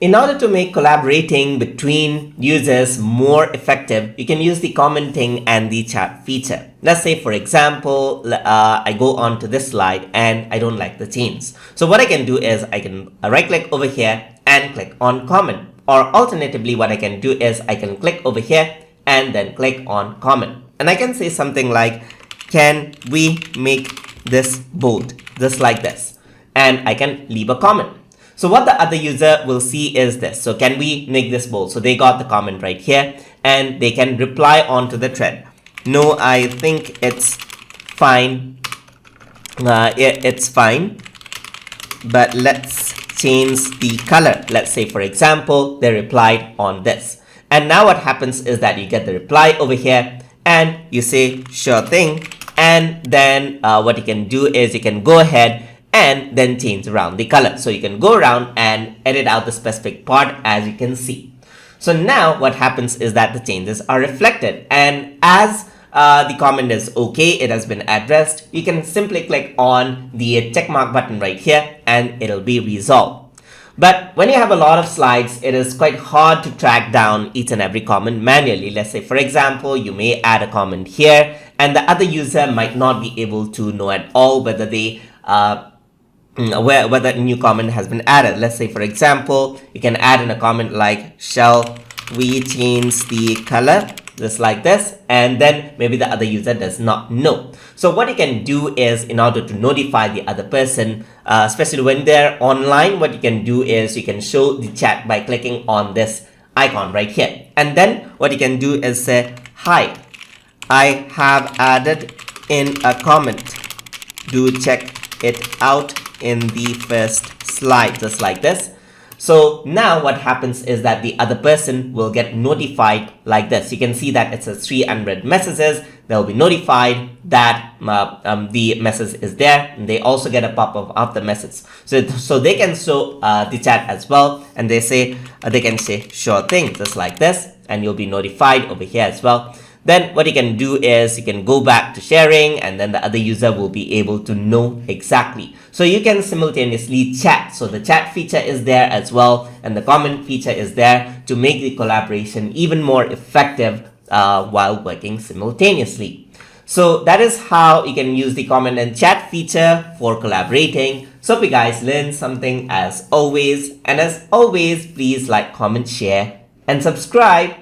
In order to make collaborating between users more effective, you can use the commenting and the chat feature. Let's say, for example, I go on to this slide and I don't like the change. So what I can do is I can right click over here and click on comment. Or alternatively, what I can do is I can click over here and then click on comment. And I can say something like, can we make this bold? Just like this. And I can leave a comment. So what the other user will see is this. So can we make this bold? So they got the comment right here and they can reply onto the thread. No, I think it's fine. It's fine. But let's change the color. Let's say, for example, they replied on this. And now what happens is that you get the reply over here and you say, sure thing. And then what you can do is you can go ahead and then change around the color. So you can go around and edit out the specific part, as you can see. So now what happens is that the changes are reflected, and as the comment is okay, it has been addressed, you can simply click on the check mark button right here and it'll be resolved. But when you have a lot of slides, it is quite hard to track down each and every comment manually. Let's say, for example, you may add a comment here and the other user might not be able to know at all whether they whether a new comment has been added. Let's say, for example, you can add in a comment like, shall we change the color? Just like this, and then maybe the other user does not know. So what you can do is, in order to notify the other person, especially when they're online, what you can do is you can show the chat by clicking on this icon right here. And then what you can do is say, hi, I have added in a comment. Do check it out in the first slide, just like this. So now what happens is that the other person will get notified like this. You can see that it says 300 messages. They'll be notified that the message is there, and they also get a pop-up of the message. So they can show the chat as well, and they can say sure thing, just like this, and you'll be notified over here as well. Then what you can do is you can go back to sharing, and then the other user will be able to know exactly. So you can simultaneously chat. So the chat feature is there as well, and the comment feature is there to make the collaboration even more effective while working simultaneously. So that is how you can use the comment and chat feature for collaborating. So hope you guys learned something as always. And as always, please like, comment, share, and subscribe.